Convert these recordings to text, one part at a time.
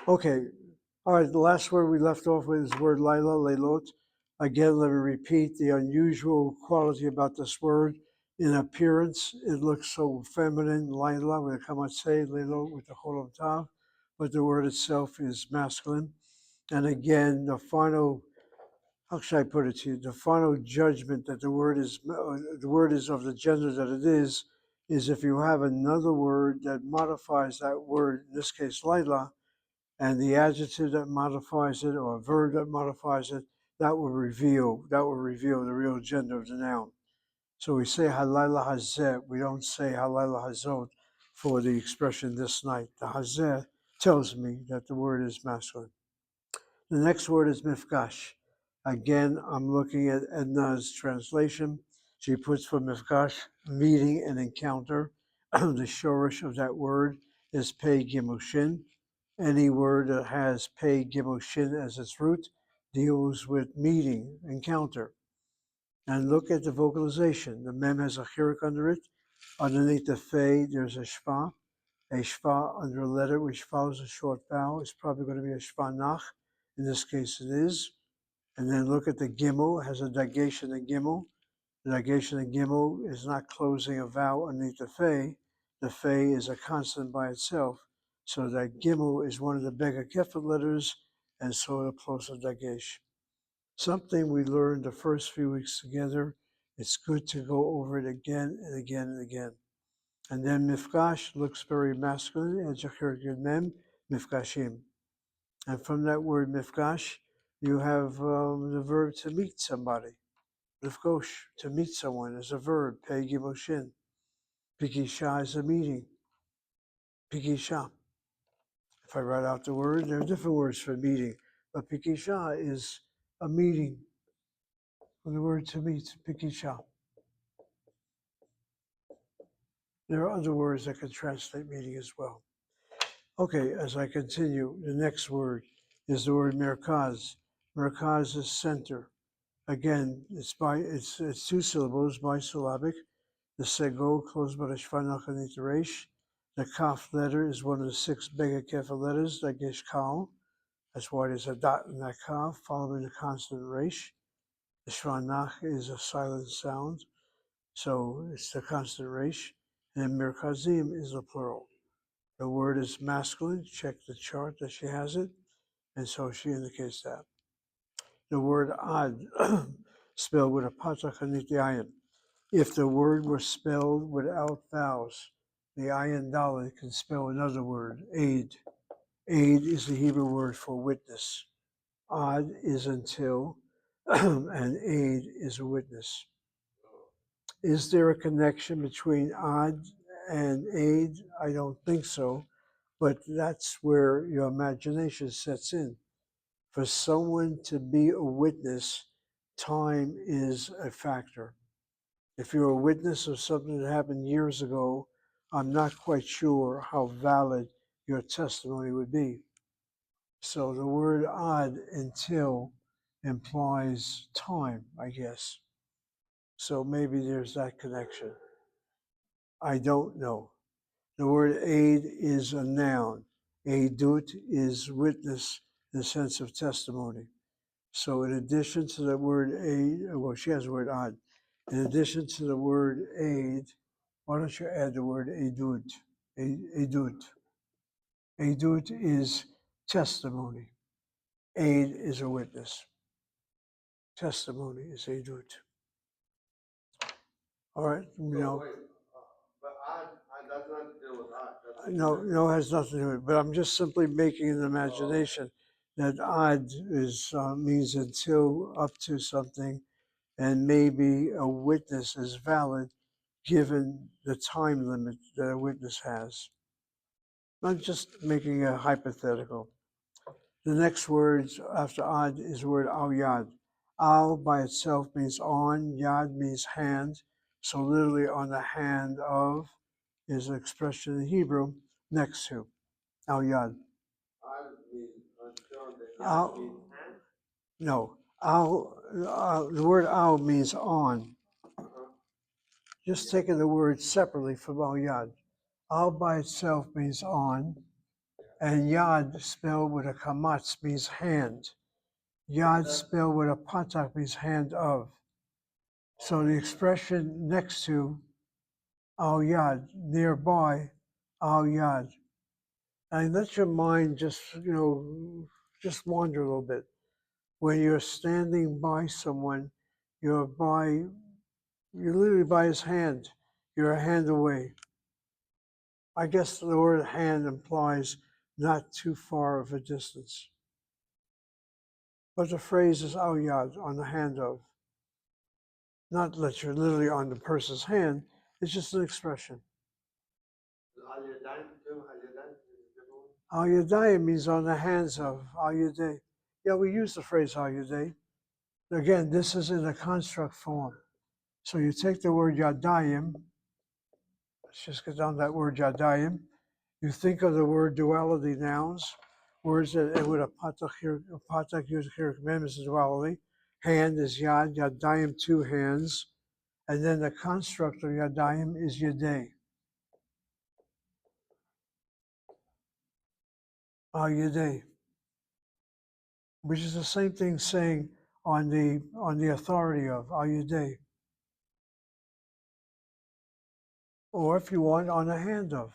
Okay. All right. The last word we left off with is the word Laila, Leilot. Again, let me repeat the unusual quality about this word. In appearance, it looks so feminine, Laila, with a kamatse, Leilot, with the cholam tav, but the word itself is masculine. And again, the final, how should I put it to you? The final judgment that the word is of the gender that it is if you have another word that modifies that word, in this case, Laila, and the adjective that modifies it or a verb that modifies it, that will reveal the real gender of the noun. So we say halayla hazeh, we don't say halayla hazot for the expression this night. The hazeh tells me that the word is masculine. The next word is mifgash. Again, I'm looking at Edna's translation. She puts for mifgash, meeting and encounter. The shorish of that word is pei gimel shin. Any word that has pei gimel shin as its root deals with meeting, encounter. And look at the vocalization. The mem has a chirik under it. Underneath the fe, there's a shva. A shva under a letter which follows a short vowel is probably going to be a shva nach. In this case, it is. And then look at the gimel, it has a dagation in gimel. The dagation in gimel is not closing a vowel underneath the fe. The fe is a consonant by itself. So that gimel is one of the bega kefet letters, and so it close a dagesh. Something we learned the first few weeks together. It's good to go over it again and again and again. And then mifgash looks very masculine, and Jachir Mem, mifgashim. And from that word mifgash, you have the verb to meet somebody. Mifgosh, to meet someone, is a verb. Pei gimoshin. Pikisha is a meeting. Pikisha. If I write out the word, there are different words for meeting, but pikisha is a meeting. From the word to meet, pikisha. There are other words that can translate meeting as well. Okay, as I continue, the next word is the word merkaz. Merkaz is center. Again, it's two syllables, bisyllabic. The sego closed by the shvanach and the resh. The kaf letter is one of the 6 bega kefa letters that gives kal. That's why there's a dot in that kaf, following the consonant resh. The shvanach is a silent sound, so it's the consonant resh. And merkazim is a plural. The word is masculine. Check the chart that she has it, and so she indicates that. The word ad, spelled with a patach hanit ayin. If the word were spelled without vowels, the ayin dalet can spell another word, aid. Aid is the Hebrew word for witness. Ad is until, and aid is a witness. Is there a connection between ad and aid? I don't think so, but that's where your imagination sets in. For someone to be a witness, time is a factor. If you're a witness of something that happened years ago, I'm not quite sure how valid your testimony would be. So the word ad until implies time, I guess. So maybe there's that connection. I don't know. The word aid is a noun. Aidut is witness in the sense of testimony. So in addition to the word aid, well, she has the word ad. In addition to the word aid, why don't you add the word aidut? Aidut. Aidut is testimony. Aid is a witness. Testimony is aidut. All right, So wait, but I does not deal with that. no, it has nothing to do with it. But I'm just simply making an imagination that ad is means until, up to something, and maybe a witness is valid given the time limit that a witness has. I'm just making a hypothetical. The next words after ad is the word al yad. Al by itself means on, yad means hand. So literally on the hand of is an expression in Hebrew, next to. Al yad. Al, no. Al, the word al means on. Just taking the word separately from al yad. Al by itself means on. And Yad spelled with a kamatz means hand. Yad spelled with a patak means hand of. So the expression next to al yad, nearby al yad. And let your mind just, just wander a little bit. When you're standing by someone, you're literally by his hand. You're a hand away. I guess the word hand implies not too far of a distance. But the phrase is al yad, on the hand of. Not that you're literally on the person's hand, it's just an expression. Al Yadain too, Al Yadain is a different one. Al yadayim means on the hands of, al yaday. Yeah, we use the phrase al yaday. Again, this is in a construct form. So you take the word yadayim, let's just get down that word yadayim. You think of the word duality nouns, words that end with a patak yud mem is a duality. Hand is yad, yadayim, two hands. And then the construct of yadayim is yaday. Al yaday. Which is the same thing saying on the authority of al yaday. Or if you want, on the hand of.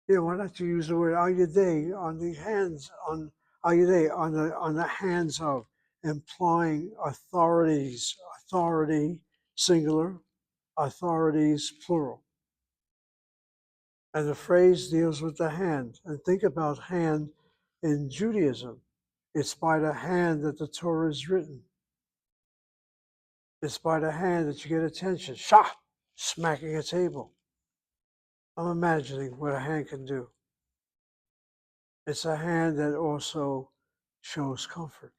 Yeah, why not you use the word al yaday on the hands, on al yaday, on the hands of, implying authorities, authority singular, authorities plural. And the phrase deals with the hand. And think about hand in Judaism. It's by the hand that the Torah is written. It's by the hand that you get attention. Shah! Smacking a table. I'm imagining what a hand can do. It's a hand that also shows comfort.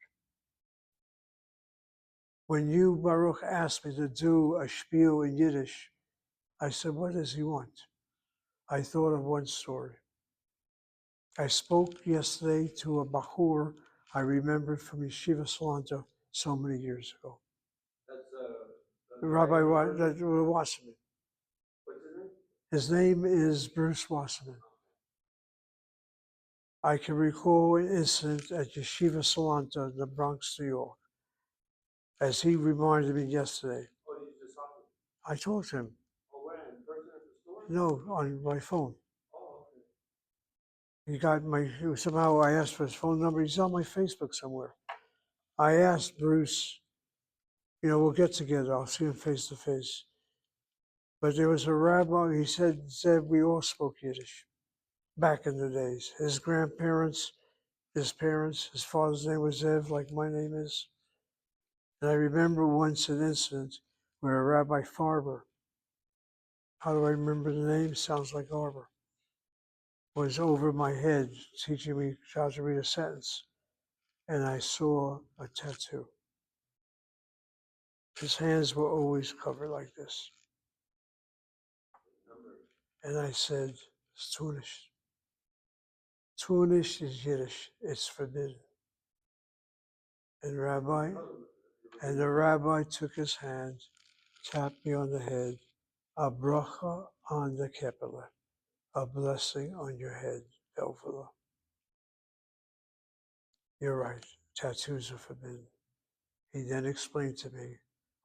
When you, Baruch, asked me to do a spiel in Yiddish, I said, what does he want? I thought of one story. I spoke yesterday to a Bahur I remembered from Yeshiva Salanta so many years ago. That's Rabbi Wasserman. what's his name? His name is Bruce Wasserman. I can recall an incident at Yeshiva Salanta in the Bronx, New York, as he reminded me yesterday. Oh, you just talking. I talked to him. Oh, where? In person at the store? No, on my phone. Oh, okay. Somehow I asked for his phone number. He's on my Facebook somewhere. I asked Bruce, we'll get together. I'll see him face to face. But there was a rabbi, he said, we all spoke Yiddish back in the days. His grandparents, his parents, his father's name was Zev, like my name is. And I remember once an incident where a Rabbi Farber, how do I remember the name? Sounds like Arbor, was over my head teaching me how to read a sentence. And I saw a tattoo. His hands were always covered like this. And I said, it's Tunish. Tunish is Yiddish. It's forbidden. And the rabbi took his hand, tapped me on the head, a bracha on the kepala, a blessing on your head, Belvula. You're right, tattoos are forbidden. He then explained to me,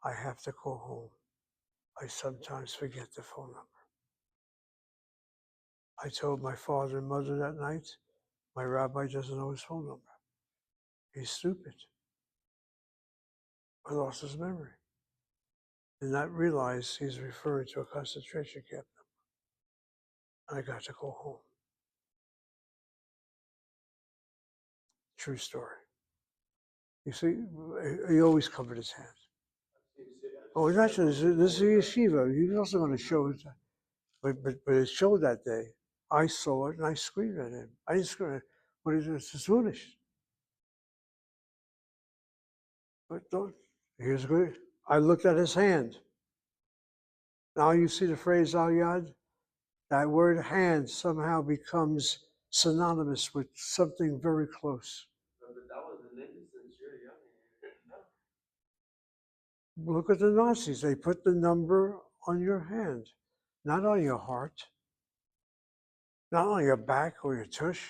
I have to call home. I sometimes forget the phone number. I told my father and mother that night, my rabbi doesn't know his phone number. He's stupid. I lost his memory. Did not realize he's referring to a concentration camp number. I got to go home. True story. You see, he always covered his hands. Oh, it's actually, this is a yeshiva. He's also going to show it. But it showed that day. I saw it and I screamed at him. I didn't scream at him. What is this? It's foolish. But here's good. I looked at his hand. Now you see the phrase al yad? That word hand somehow becomes synonymous with something very close. But that was an innocence, you're young. Look at the Nazis. They put the number on your hand, not on your heart. not on your back or your tush,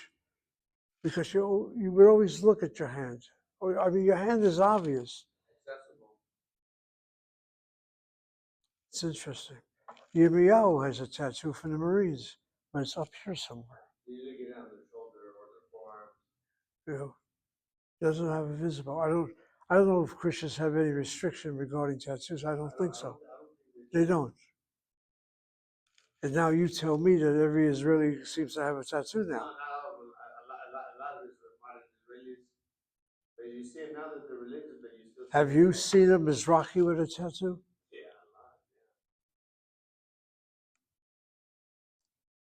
because you would always look at your hand. I mean, your hand is obvious. Accessible. It's interesting. Yirmiyahu has a tattoo from the Marines, but it's up here somewhere. You usually get it on the shoulder or the forearm. You know, doesn't have a visible. I don't know if Christians have any restriction regarding tattoos. I don't think so. I don't think They don't. And now you tell me that every Israeli seems to have a tattoo No, now. a lot of modern Israelis, but you see it now that they're religious, but you still see Have it you like- seen a Mizrahi with a tattoo? Yeah, a lot. Yeah.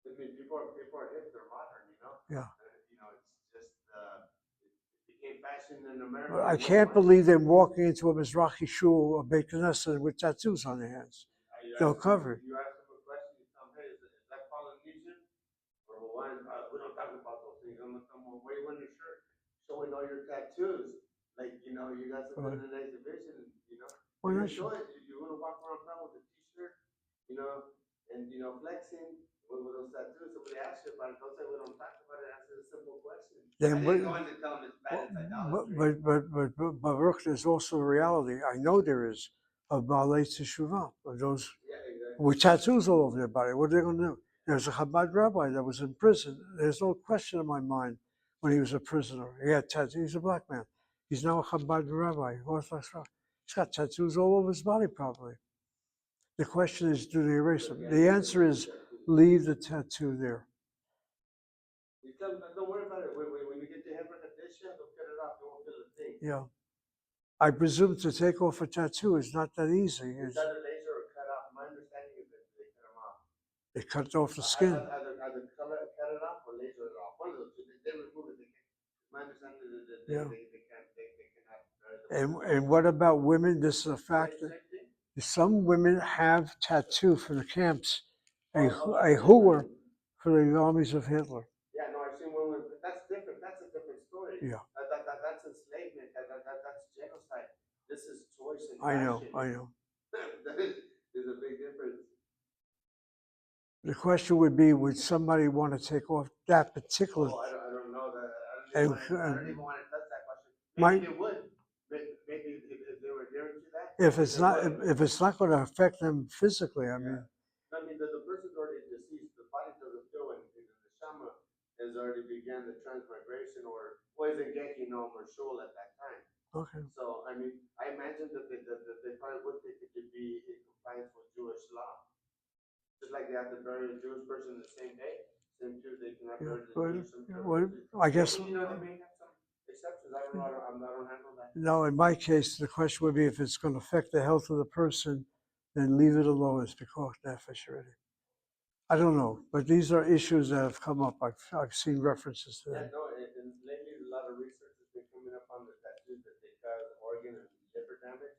I mean, people are hip. They're modern, you know. Yeah. You know, it's just it became fashion in America. But I can't believe them walking into a Mizrahi shul or Beit Knesset with tattoos on their hands. They'll cover it. You ask them a question, you tell them, hey, is that Polynesian or Hawaiian? We don't talk about those things. I'm gonna come, where you wearing your shirt? Showing all your tattoos. Like, you know, you got something in an exhibition, you know. Why You not? show it. You want to walk around town with a t-shirt, you know, and, you know, flexing with those tattoos. Somebody asks you about it, don't say we don't talk about it. Answer a simple question. Then I what- didn't go in to tell them it's bad, it's idolatry. But Baruch, there's also a reality. I know there is of Baalei Teshuvah, of those Yeah, exactly. with tattoos all over their body. What are they going to do? There's a Chabad rabbi that was in prison. There's no question in my mind when he was a prisoner. He had tattoos. He's a black man. He's now a Chabad rabbi, Orthodox rabbi. He's got tattoos all over his body, probably. The question is, do they erase them? The answer is, leave the tattoo there. You tell them, don't worry about it. When you get to heaven at this year, they'll cut it off. They won't feel a thing. Yeah. I presume to take off a tattoo is not that easy. It's either laser or cut off. My understanding is that they cut them off. They cut off the skin. Either cut it off or laser it off. One of those two. They remove it. They can't. My understanding is that Yeah. they cannot. And what about women? This is a fact. Same thing. Some women have tattoo from the camps, a hooer for the armies of Hitler. Yeah, no, I've seen women. That's different. That's a different story. Yeah. That's enslavement. That's genocide. This is choice and I know, passion. I know. There's a big difference. The question would be, would somebody want to take off that particular? Oh, I don't know that. I And- don't even want to touch that question. My- Maybe it would. Maybe if they were adhering to that. If it's they not, would. if it's not going to affect them physically, I mean, I mean, the person's already deceased. The body doesn't feel anything. The neshama has already began the transmigration or wasn't Gehinom or Sheol at that time. okay. So, I mean, I imagine that they probably would think it could be in compliance with Jewish law. Just like they have to bury a Jewish person the same day, same too, they can have Yeah, buried the but, Jewish person. well, I guess, You know, they may have some exceptions. I don't know. I don't handle that. no, in my case, the question would be if it's going to affect the health of the person, then leave it alone. It's because nefesh already. I don't know, but these are issues that have come up. I've seen references to Yeah, them. no, and lately a lot of research has been coming up on the tattoos that they cause organ and liver damage.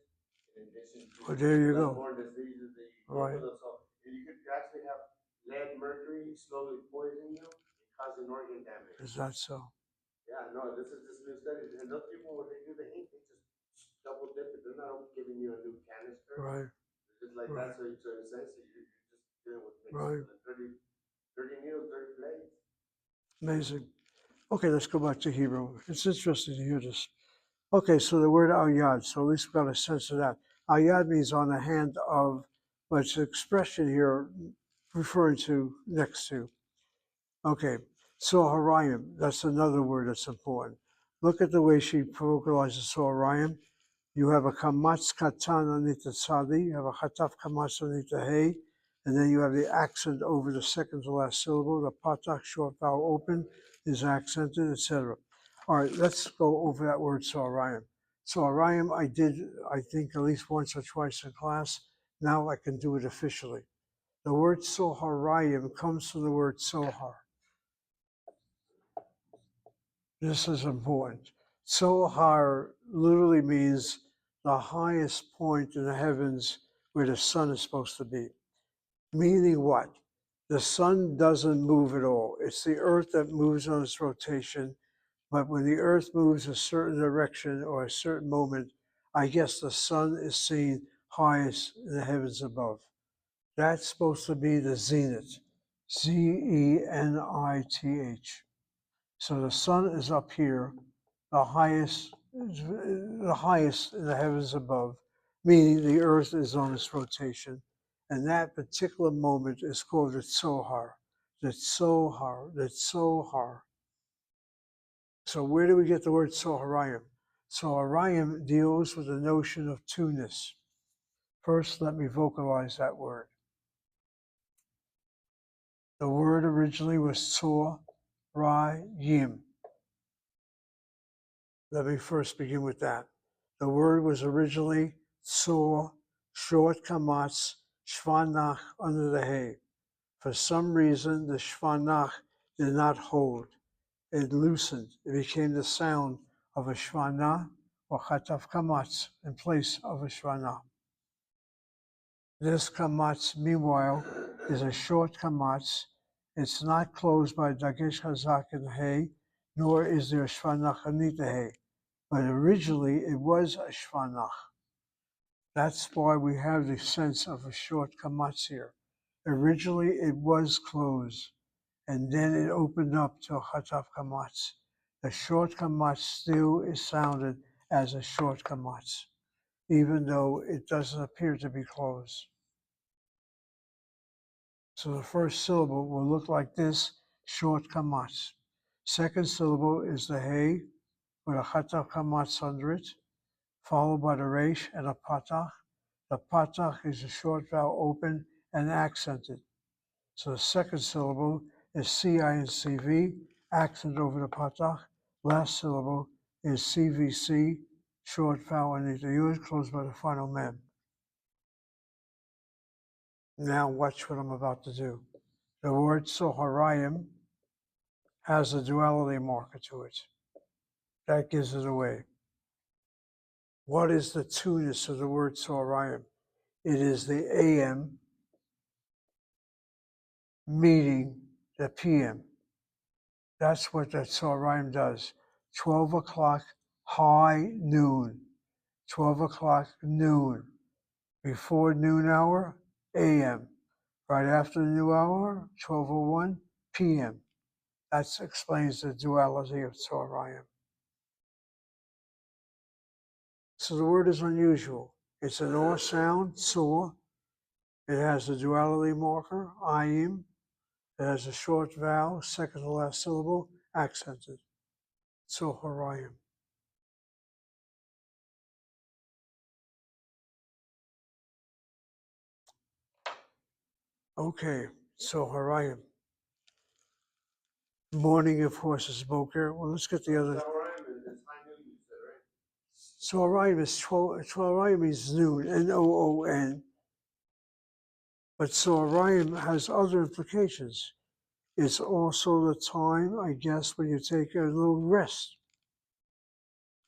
In addition to Well, there you go. blood-borne diseases that you get Right. with those. So you could actually have lead, mercury slowly poisoning you and causing organ damage. Is that so? Yeah, no, this is just new studies. And those people, when they do the ink, they just double dip it. They're not giving you a new canister. Right. It's just like Right. that, so essentially you're just dealing with Right. 30 needles, 30 blades. Amazing. Okay, let's go back to Hebrew. It's interesting to hear this. Okay, so the word ayad, so at least we've got a sense of that. Ayad means on the hand of, but it's an expression here referring to next to. Okay, Soharayim, that's another word that's important. Look at the way she vocalizes Soharayim. You have a kamatz katan underneath the tzadi, you have a chataf kamatz underneath the hey, and then you have the accent over the second to last syllable. The patak, short vowel open, is accented, etc. All right, let's go over that word Soharayim. Soharayim, I did, I think, at least once or twice in class. Now I can do it officially. The word Soharayim comes from the word Sohar. This is important. Sohar literally means the highest point in the heavens where the sun is supposed to be. Meaning what? The sun doesn't move at all. It's the earth that moves on its rotation. But when the earth moves a certain direction or a certain moment, I guess the sun is seen highest in the heavens above. That's supposed to be the zenith. Zenith. So the sun is up here, the highest in the heavens above, meaning the earth is on its rotation. And that particular moment is called the Tzohar. The Tzohar, the Tzohar. So where do we get the word Tzoharayim? Tzoharayim deals with the notion of two-ness. First, let me vocalize that word. The word originally was Tzoharayim. Let me first begin with that. The word was originally Tzor, short kamatz, shvanach under the hay. For some reason, the shvanach did not hold. It loosened. It became the sound of a shvanah or chataf kamatz in place of a shvanah. This kamatz, meanwhile, is a short kamatz. It's not closed by dagesh hazak in the hay, nor is there shvanach beneath the hay. But originally it was a shvanach. That's why we have the sense of a short kamatz here. Originally it was closed, and then it opened up to a chataf kamatz. The short kamatz still is sounded as a short kamatz, even though it doesn't appear to be closed. So the first syllable will look like this, short kamatz. Second syllable is the hey with a chataf kamatz under it, followed by the resh and a patach. The patach is a short vowel open and accented. So the second syllable is CINCV, accent over the patach. Last syllable is CVC, short vowel underneath the yud, closed by the final mem. Now watch what I'm about to do. The word Tzoharayim has a duality marker to it. That gives it away. What is the two-ness of the word Tzoharayim? It is the AM meeting the PM. That's what that Tzoharayim does. 12 o'clock, high noon. 12 o'clock, noon. Before noon hour, AM. Right after the new hour, 12:01 PM. That explains the duality of Tzoharayim. So the word is unusual. It's an or sound, Tzor. It has a duality marker, Ayim. It has a short vowel, second to last syllable, accented. Tzoharayim. Okay, Tzoharayim. Morning, of course, is Boker. Well, let's get the other. Tzoharayim is 12. Tzoharayim means noon, Noon. But Tzoharayim has other implications. It's also the time, I guess, when you take a little rest.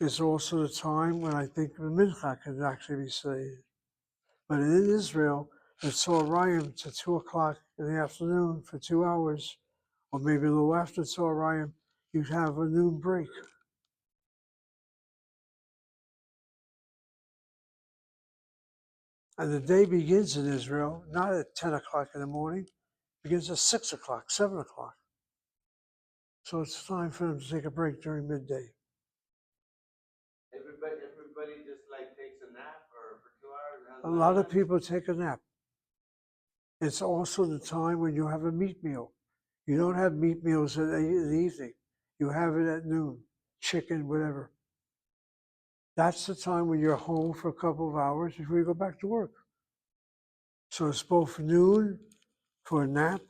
It's also the time when I think the mincha can actually be said. But in Israel, the Tzoharayim to 2 o'clock in the afternoon for 2 hours, or maybe a little after Tzoharayim, you have a noon break. And the day begins in Israel, not at 10 o'clock in the morning, begins at 6 o'clock, 7 o'clock. So it's time for them to take a break during midday. Everybody just like takes a nap or for 2 hours. A lot of people take a nap. It's also the time when you have a meat meal. You don't have meat meals in the evening. You have it at noon, chicken, whatever. That's the time when you're home for a couple of hours before you go back to work. So it's both noon for a nap,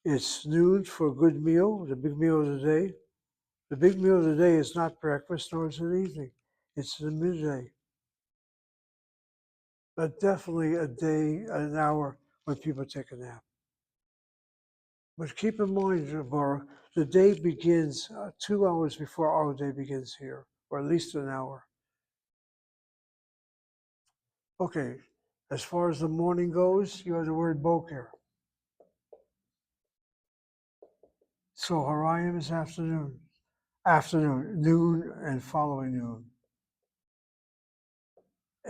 it's noon for a good meal, the big meal of the day. The big meal of the day is not breakfast nor is it evening. It's the midday. But definitely a day, an hour when people take a nap. But keep in mind, Baruch, the day begins 2 hours before our day begins here, or at least an hour. Okay, as far as the morning goes, you have the word boker. Tzoharayim is afternoon, noon and following noon.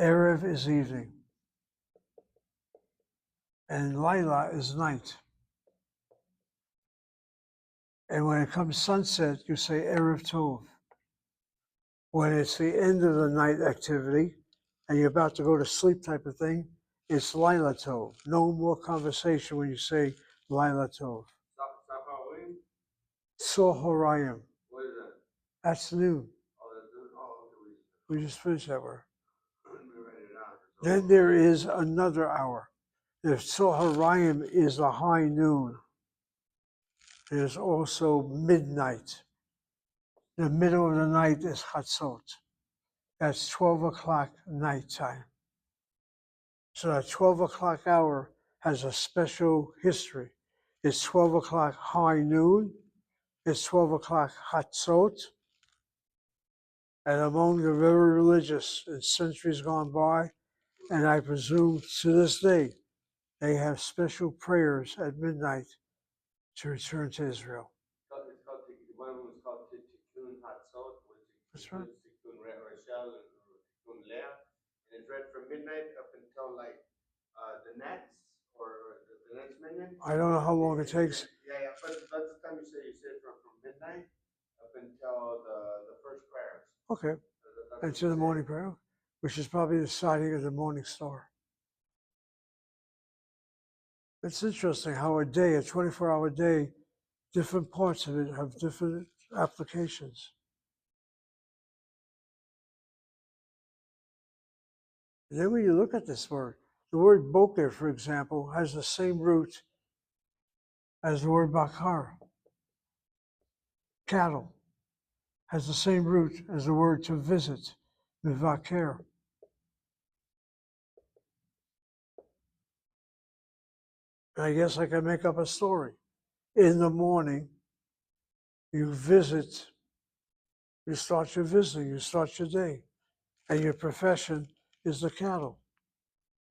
Erev is evening. And Laila is night. And when it comes sunset, you say Erev Tov. When it's the end of the night activity and you're about to go to sleep type of thing, it's Laila Tov. No more conversation when you say Laila Tov. Safarim? Sohorayim. What is that? That's noon. Oh, that's good. Oh, okay. We just finished that word. Let me write it out. Then there is another hour. The Soharayim is a high noon. There's also midnight. The middle of the night is Chatzot. That's 12 o'clock nighttime. So that 12 o'clock hour has a special history. It's 12 o'clock high noon. It's 12 o'clock Chatzot. And among the very religious in centuries gone by, and I presume to this day, they have special prayers at midnight to return to Israel. It's called, one of them is called Tikkun Hatzot, which is That's right. Tikkun Rachel and Tikkun Leah. And it's read from midnight up until like the next or the next minute. I don't know how long it takes. Yeah, but that's the time you say from midnight up until the first prayers. Okay. That's what And to you the say. morning prayer, which is probably the sighting of the morning star. It's interesting how a day, a 24-hour day, different parts of it have different applications. And then when you look at this word, the word boker, for example, has the same root as the word bakar. Cattle has the same root as the word to visit, mivaker. And I guess I can make up a story. In the morning, you visit, you start your visiting, you start your day, and your profession is the cattle.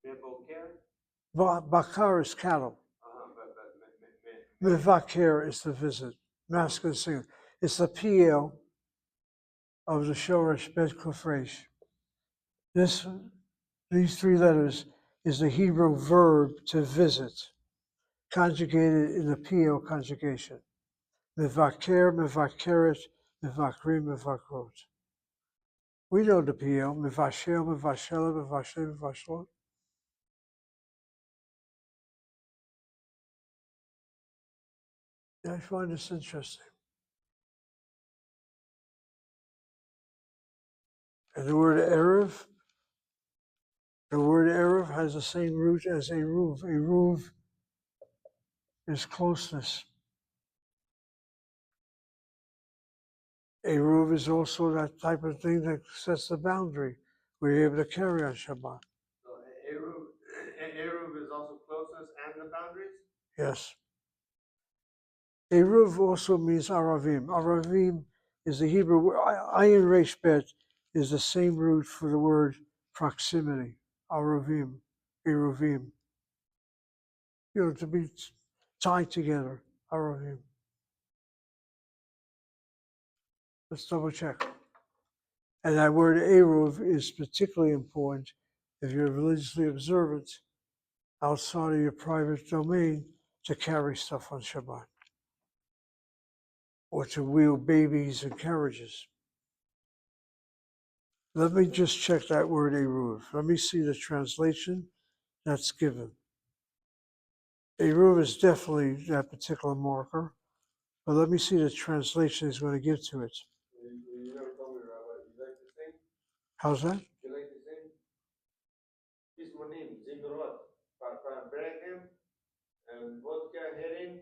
Mivoker? Bakar is cattle. Mivaker is the visit, masculine singular. It's the PL of the Shoresh Bet Kufresh. These three letters is the Hebrew verb to visit, conjugated in the PL conjugation. Mivaker, mivakeret, mivakrim, mivakrot. We know the PL, mivashel, mivashela, mivashem, mivashlot. I find this interesting. And the word Erev has the same root as Eruv. Eruv is closeness. Eruv is also that type of thing that sets the boundary where you're able to carry on Shabbat. So Eruv is also closeness and the boundaries? Yes. Eruv also means Aravim. Aravim is the Hebrew word. Ayin Resh Bet is the same root for the word proximity. Aravim, Eruvim. You know, to be tied together. Aravim. Let's double check. And that word Eruv is particularly important if you're religiously observant outside of your private domain to carry stuff on Shabbat or to wheel babies and carriages. Let me just check that word Eruv. Let me see the translation that's given. Eruv is definitely that particular marker, but let me see the translation he's going to give to it. You never told me, Rabbi. You like to sing? How's that? You like to sing? Ismonim, Zimrot, Brechem, and Vodka Herin,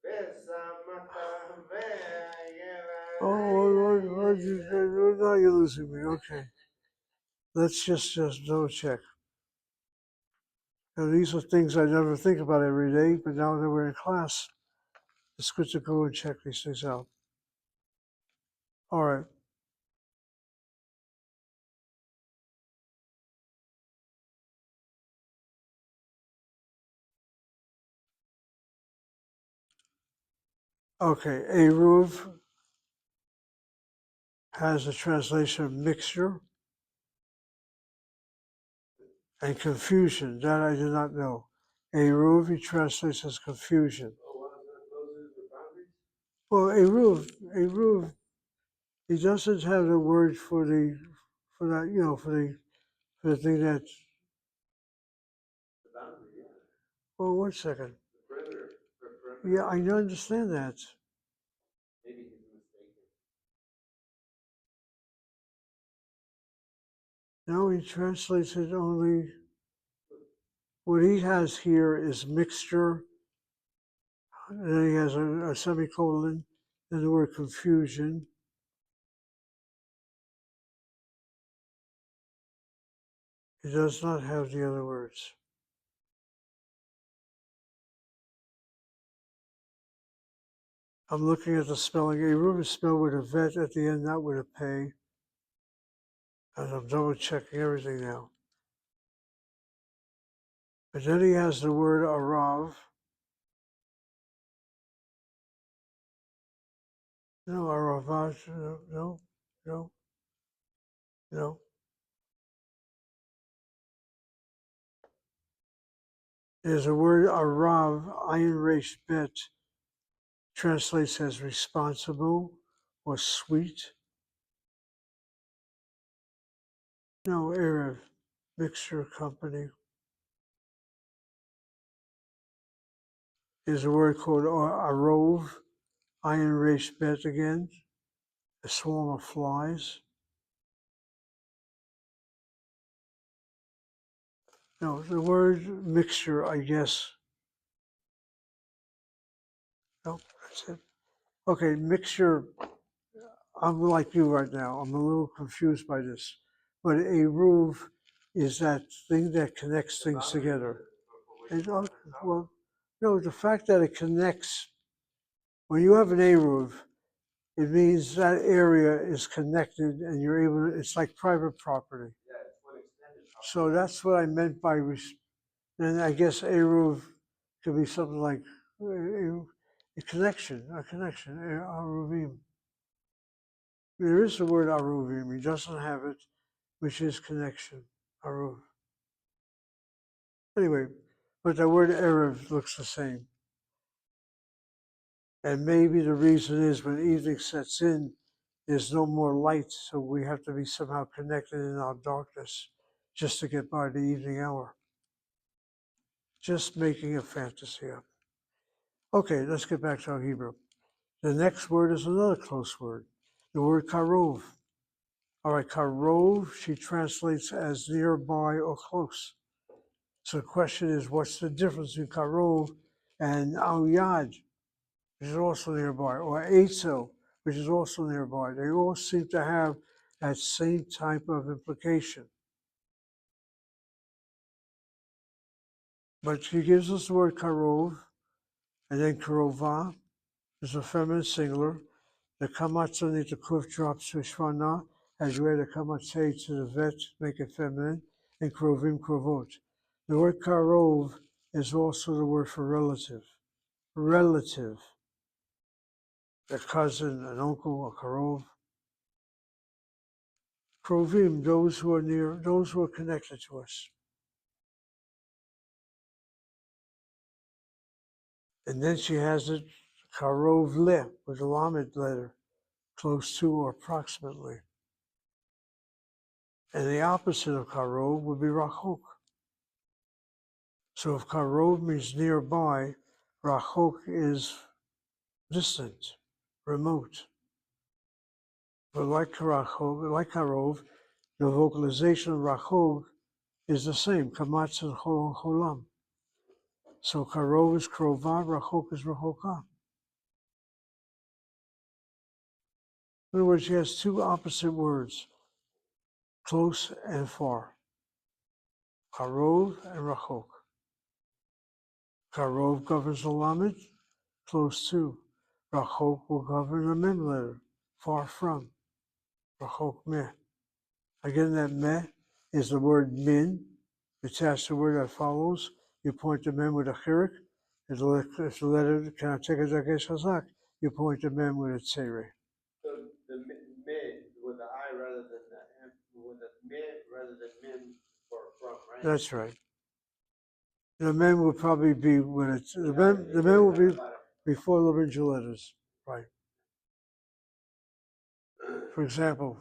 Vesamata, Oh, now you're losing me. Okay. Let's just double check. Now, these are things I never think about every day, but now that we're in class, it's good to go and check these things out. All right. Okay, Eruv has a translation of mixture and confusion. That I did not know. Eruv he translates as confusion. Oh, what is that? Those are the boundaries? Well, Eruv, he doesn't have the word for that, for the thing that's, The boundary, yeah. well, one second. The perimeter, perimeter. Yeah, I understand that. Maybe he's mistaken. No, he translates it only, what he has here is mixture, and then he has a semicolon, and the word confusion. He does not have the other words. I'm looking at the spelling. Eruv is spelled with a vet at the end, not with a pay. And I'm double checking everything now. But then he has the word arav. No, aravat, no. There's a word arav, ayin resh bet, translates as responsible or sweet. No, Erev, mixture company. There's a word called arov, ayin resh bet again, a swarm of flies. No, the word mixture, I guess. No, that's it. Okay, mixture. I'm like you right now. I'm a little confused by this. But Eruv is that thing that connects things together. And, well, no, the fact that it connects, when you have an Eruv, it means that area is connected and you're able to, it's like private property. Yeah, it's one extended property. So that's what I meant by, and I guess Eruv could be something like a connection, Aruvim. There is the word Aruvim, he doesn't have it, which is connection, Aruv. Anyway, but the word Erev looks the same. And maybe the reason is when evening sets in, there's no more light, so we have to be somehow connected in our darkness just to get by the evening hour. Just making a fantasy up. Okay, let's get back to our Hebrew. The next word is another close word, the word karov. All right, karov, she translates as nearby or close. So the question is, what's the difference between karov and al-yad, which is also nearby, or Eitzel, which is also nearby? They all seem to have that same type of implication. But she gives us the word karov, and then karova is a feminine singular. The kamatzoni, the kuf drops to shvana, as you add the kamatzei to the vet, make it feminine, and krovim, krovot. The word karov is also the word for relative. Relative. A cousin, an uncle, a karov. Krovim, those who are near, those who are connected to us. And then she has it, karov le, with a lamed letter, close to or approximately. And the opposite of karov would be rachok. So if karov means nearby, rachok is distant, remote. But like karov, the vocalization of rachok is the same, kamatz and cholam. So karov is krova, rachok is rachoka. In other words, she has two opposite words, close and far. Karov and rachok. Karov governs the lamed, close to. Rachok will govern the mem letter, far from. Rachok meh. Again, that meh is the word min. Attached to the word that follows, you point to mem with a chirik. If the letter cannot take a dagesh hazak, you point to mem with a tzere. So the mid with the I rather than the M, with the mid rather than min or from, right? That's right. The mem will probably be when it's the mem will be before the original letters, right? For example,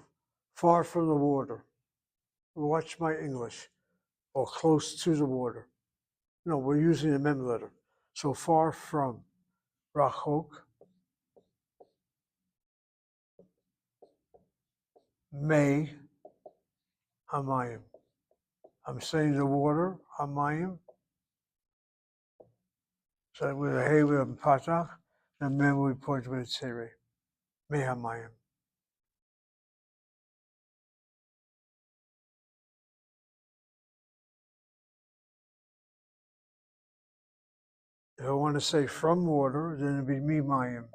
far from the water. Watch my English. Or close to the water. No, we're using the mem letter. So far from. Rachok. May. Hamayim. I'm saying the water. Hamayim. So with a hey with a patach, and mem we point with a tzere. May Hamayim. If I want to say from water, then it'd be mimayim.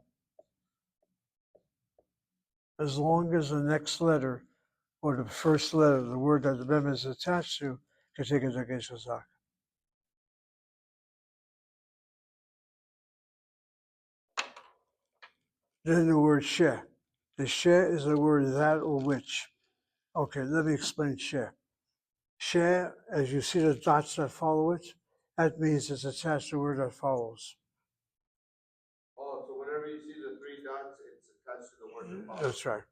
As long as the next letter or the first letter, the word that the mem is attached to, can take a dagesh chazak. Then the word she. The she is the word that or which. Okay, let me explain she. She, as you see the dots that follow it, that means it's attached to the word that follows. Oh, so whenever you see the three dots, it's attached to the word that follows. That's right.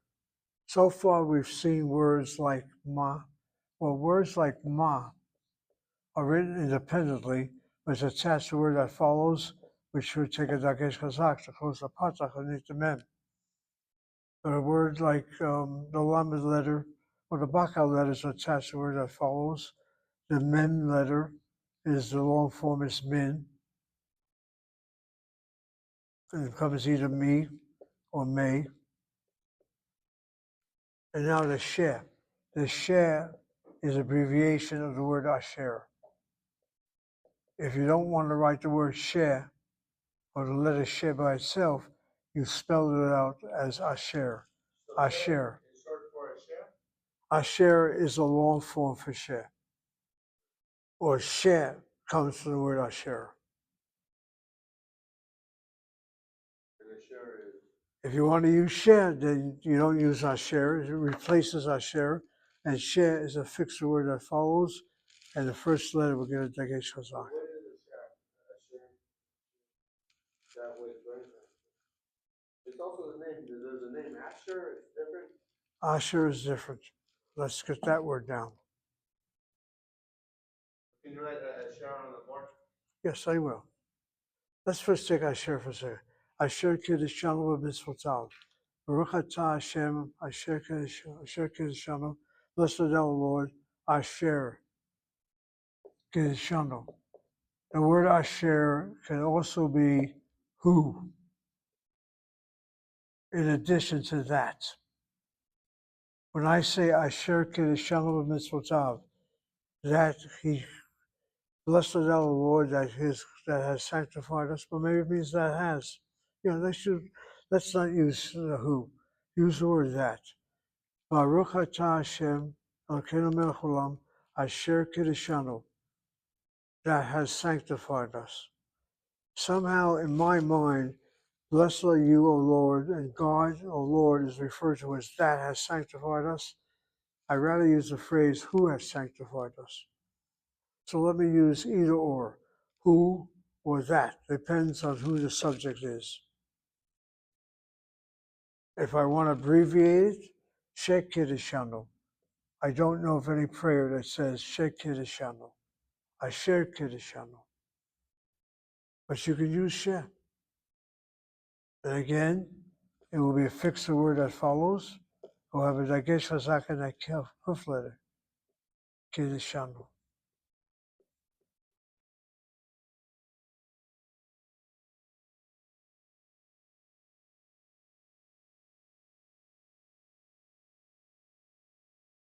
So far, we've seen words like ma. Well, words like ma are written independently, but it's attached to the word that follows, which would take a dagesh chazak to close the patach underneath the mem. But a word like the lamed letter or the bakal letter is attached to the word that follows. The mem letter is the long form is min, and it becomes either me or may. And now the she. The she is abbreviation of the word asher. If you don't want to write the word she or the letter she by itself, you spell it out as asher. So Asher. it's short for a share? Asher is a long form for she. Or she comes from the word asher. And a share is? If you want to use she, then you don't use asher. It replaces asher. And she is a fixed word that follows. And the first letter will get a dagesh chazak. What is a share? A share? That way, right? It's also the name. There's a name Asher. It's different. Asher is different. Let's get that word down. Can you write a share on the board? Yes, I will. Let's first take Asher for a second. Asher Kiddushanu B'mitzvotav. Baruch atah Hashem, Asher Kiddushanu. Blessed thou, Lord, Asher Kiddushanu. The word Asher can also be who, in addition to that. When I say Asher Kiddushanu B'mitzvotav, that he, blessed thou, the Lord, that has sanctified us, but maybe it means that has. Let's not use the who. Use the word that. Baruch atah Hashem, Elokeinu melech haolam, asher kiddushanu, that has sanctified us. Somehow in my mind, blessed are you, O Lord, and God, O Lord, is referred to as that has sanctified us. I'd rather use the phrase who has sanctified us. So let me use either or, who or that, depends on who the subject is. If I want to abbreviate it, Shek Kiddushanu. I don't know of any prayer that says Shek Kiddushanu, Asher Kiddushanu. But you can use Shek. And again, it will be a fixed word that follows. However, dagesh chazak in that hoof letter, Kiddushanu.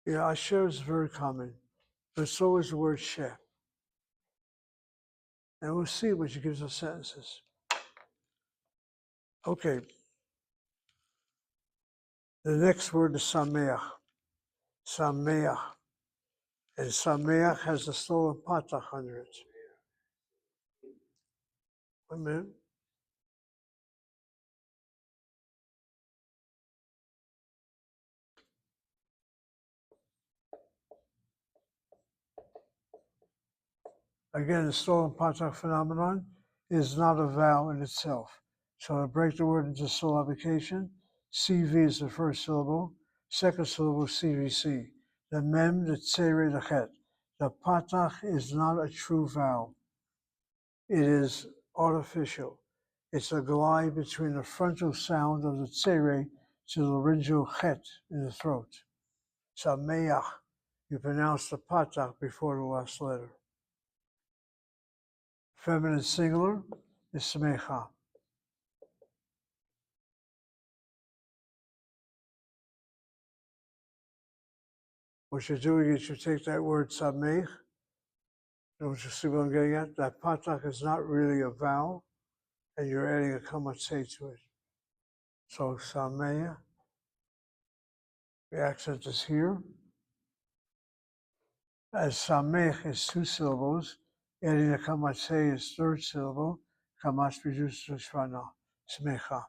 Yeah, Asher is very common, but so is the word Shek. And we'll see what she gives us sentences. Okay. The next word is Sameach. Sameach. And Sameach has a stolen patach under it. 1 minute. Again, the stolen patach phenomenon is not a vowel in itself. So to break the word into syllabication, CV is the first syllable, second syllable CVC. The mem, the tzere, the chet. The patach is not a true vowel. It is artificial. It's a glide between the frontal sound of the tzere to the laryngeal chet in the throat. Sameach, you pronounce the patach before the last letter. Feminine singular is smecha. What you're doing is you take that word samech, don't you see what I'm getting at? That patach is not really a vowel, and you're adding a kamatse to it. So sameach, the accent is here. As samech is two syllables, adding a kamatse is third syllable, kamatse reduced to shvana, smecha.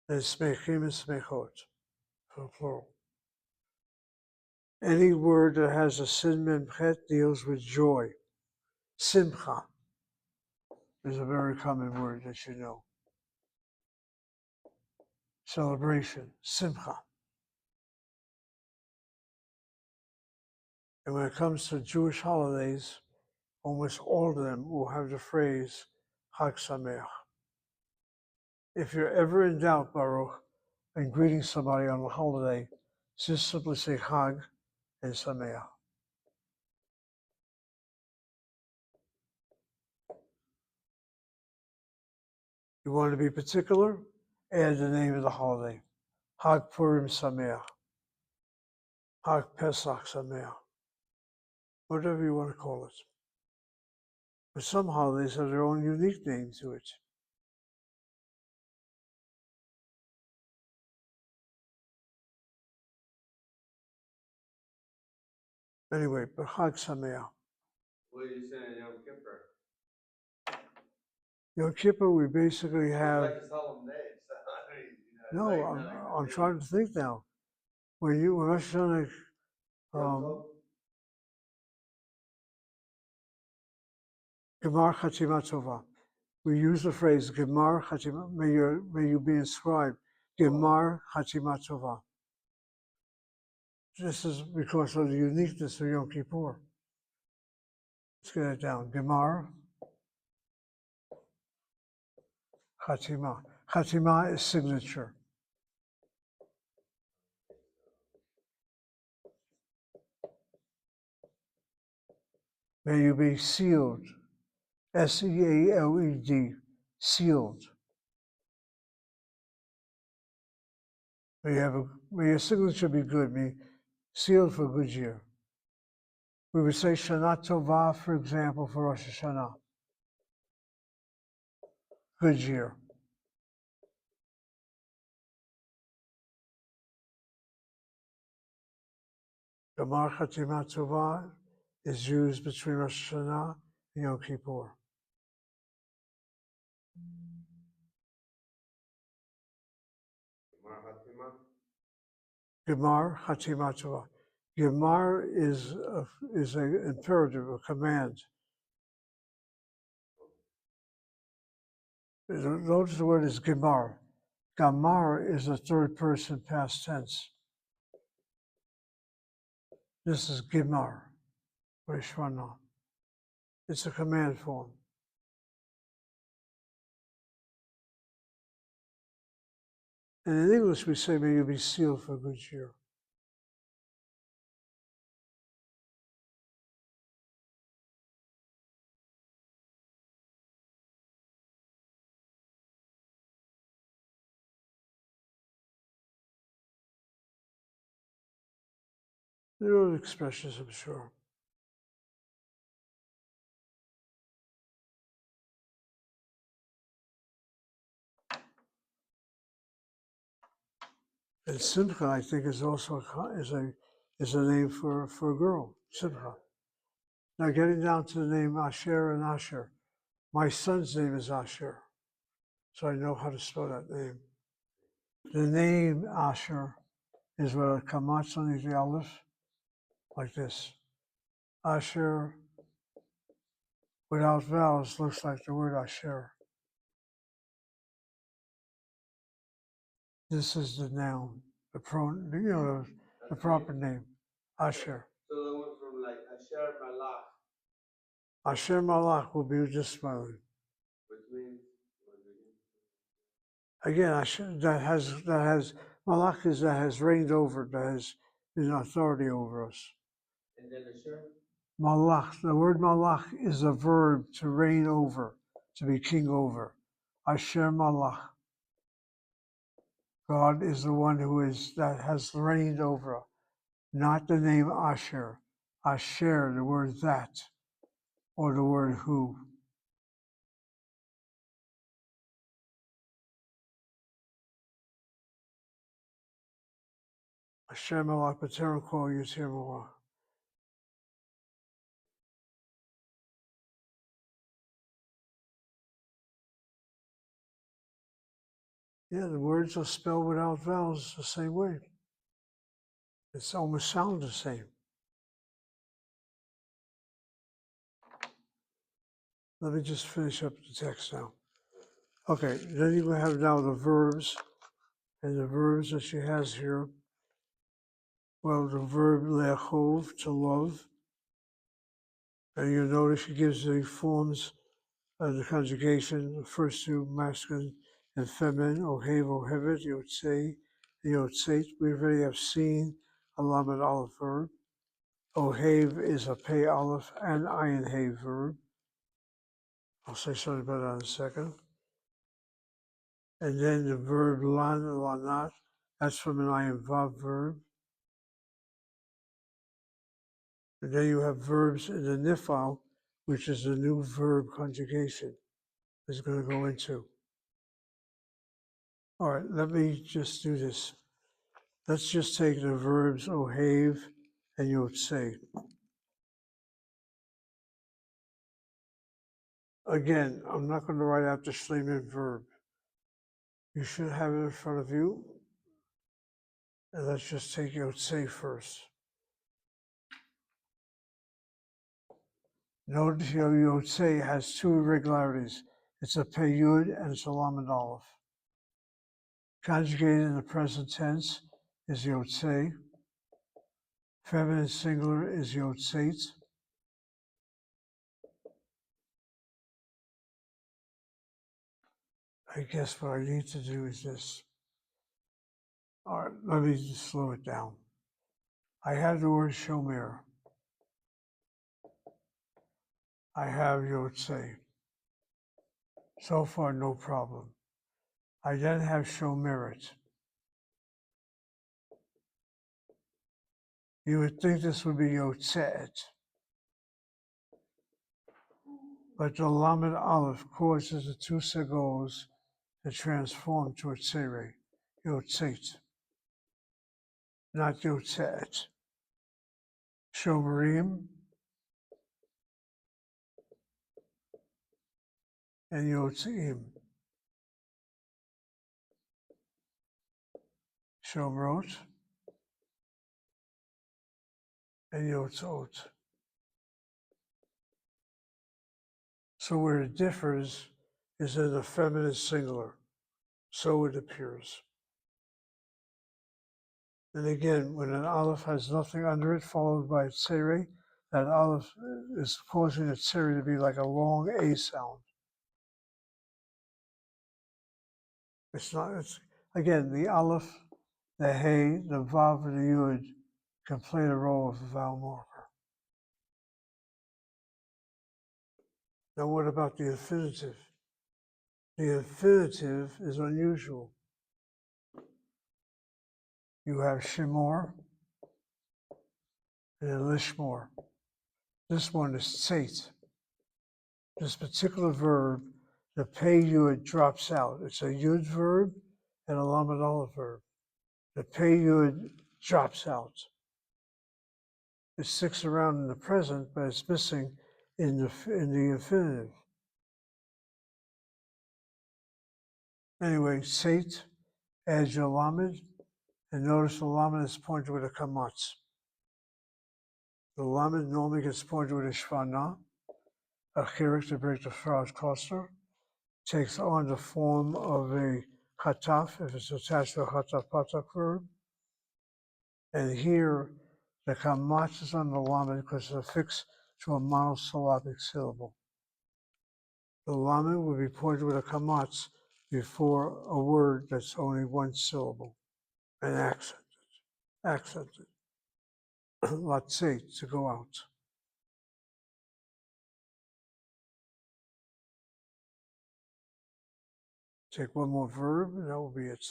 Then smechim and smechot, for plural. Any word that has a sin mem chet deals with joy. Simcha is a very common word that you know. Celebration, simcha. And when it comes to Jewish holidays, almost all of them will have the phrase Chag Sameach. If you're ever in doubt, Baruch, and greeting somebody on a holiday, just simply say Chag and Sameach. You want to be particular? Add the name of the holiday. Chag Purim Sameach. Chag Pesach Sameach. Whatever you want to call it. But some holidays have their own unique name to it. Anyway, but Chag Sameach. What are you saying, Yom Kippur? Yom Kippur, we basically It's have. like a solemn day. So, I mean, you know, No, it's like I'm day. trying to think now. When Rosh Hashanah, Yom Tov? Gemar Chatima Tova. We use the phrase Gemar Chatima. May you be inscribed Gemar Chatima Tova. This is because of the uniqueness of Yom Kippur. Let's get it down. Gemar Chatima. Chatima is signature. May you be sealed. S-E-A-L-E-D. Sealed. May your signature be good. May sealed for a good year. We would say Shana Tova, for example, for Rosh Hashanah. Good year. Gemar Chatima Tova is used between Rosh Hashanah and Yom Kippur. Gemar Chatima Tova. Gemar is an imperative, a command. Notice the word is Gemar. Gamar is a third person past tense. This is Gemar, Rishwana. It's a command form. And in English, we say, may you be sealed for a good year. There are other expressions, I'm sure. And Simcha, I think, is also is a name for a girl, Simcha. Now, getting down to the name Asher and Asher. My son's name is Asher, so I know how to spell that name. The name Asher is with a kamatz on the aleph, like this. Asher, without vowels, looks like the word Asher. This is the noun. the the That's proper it. name, Asher. So the one from like Asher Malach, Asher Malach will be just smiling. which means Again, Asher, that has Malach is that has reigned over, that has an authority over us. and then Asher. Malach, the word malach is a verb to reign over, to be king over. Asher Malach. God is the one that has reigned over, not the name Asher. Asher, the word that, or the word who. Asher Malach B'Terem Kol Yitzir Malach. Yeah, the words are spelled without vowels the same way. It's almost sound the same. Let me just finish up the text now. Okay, then you have now the verbs, and the verbs that she has here. Well, the verb le'achov, to love, and you notice she gives the forms of the conjugation, the first two masculine and feminine, ohev, ohevet, yotzei, yotzeit. We already have seen a lamed aleph verb. Ohev is a pei aleph and ayin hey verb. I'll say something about that in a second. And then the verb lan, lanat, that's from an ayin vav verb. And then you have verbs in the nifal, which is the new verb conjugation is going to go into. All right, let me just do this. Let's just take the verbs ohev and yotzei. Again, I'm not going to write out the Schleman verb. You should have it in front of you. And let's just take yotzei first. Notice your yotzei has two irregularities. It's a peyud and it's a lamed aleph. Conjugated in the present tense is yotzei. Feminine singular is yotzeit. I guess what I need to do is this. All right, let me just slow it down. I have the word shomer. I have yotzei. So far, no problem. I then have shomeret. You would think this would be yotzeit, but the lamed aleph causes the two segos to transform to a tzere, yotzeit, not yotzeit. Shomerim and yotzeim. Shomrot and yotzot. So where it differs is in the feminine singular. So it appears. And again, when an aleph has nothing under it, followed by a tzere, that aleph is causing the tzere to be like a long A sound. It's not, it's, again, the aleph, the hey, the vav, and the yud can play the role of a vowel marker. Now what about the infinitive? The infinitive is unusual. You have shemor and then lishmor. This one is tzeit. This particular verb, the pei yud drops out. It's a yud verb and a lamed aleph verb. The pei yud drops out. It sticks around in the present, but it's missing in the infinitive. Anyway, tzeit adds your lamed, and notice the lamed is pointed with a kamatz. The lamed normally gets pointed with a shvana, a chirik to break the frog cluster, takes on the form of a chataf if it's attached to a chataf patak verb. And here, the kamatz is on the lamed because it's affixed to a monosyllabic syllable. The lamed would be pointed with a kamatz before a word that's only one syllable and accented. Latzeit, to go out. Take one more verb, and that will be it.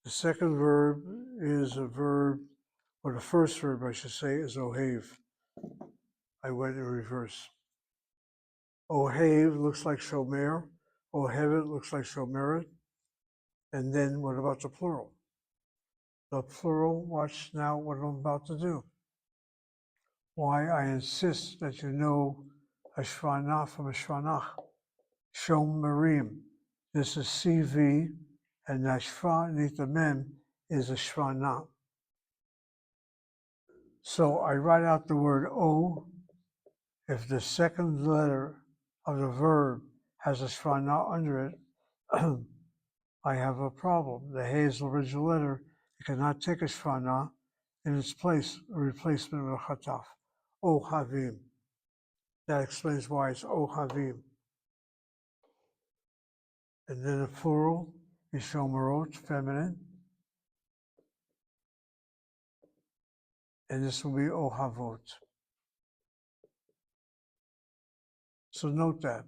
The second verb is a verb, or the first verb, I should say, is ohev. I went in reverse. Ohev looks like shomer. Ohevet looks like shomeret. And then what about the plural? The plural, watch now what I'm about to do. Why I insist that you know a shvanah from a shvanach. Shomerim. This is CV, and that shva, neath the mem, is a shvanah. So I write out the word O. If the second letter of the verb has a shvanah under it, I have a problem. The He is the original letter. You cannot take a shvanah in its place, a replacement with a chataf. O havim. That explains why it's O havim. And then the plural is shomerot, feminine. And this will be O havot. So note that.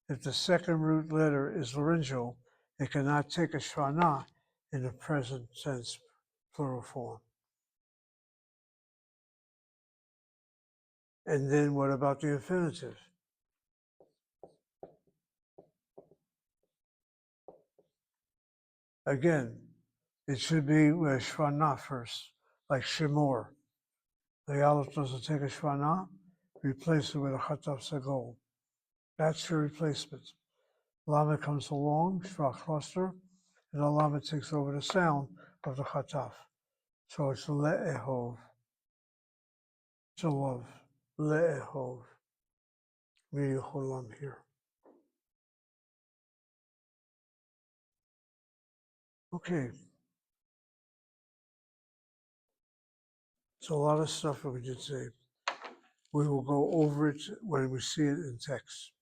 If the second root letter is laryngeal, it cannot take a shvanah in the present tense plural form. And then what about the infinitive? Again, it should be with a shvanah first, like shemor. The aleph doesn't take a shvanah, replace it with a chataf sagol. That's your replacement. Lama comes along, shva cluster, and the lama takes over the sound of the chataf. So it's le'ehov, to love, le'ehov. Cholam here. Okay. So a lot of stuff that we did say. We will go over it when we see it in text.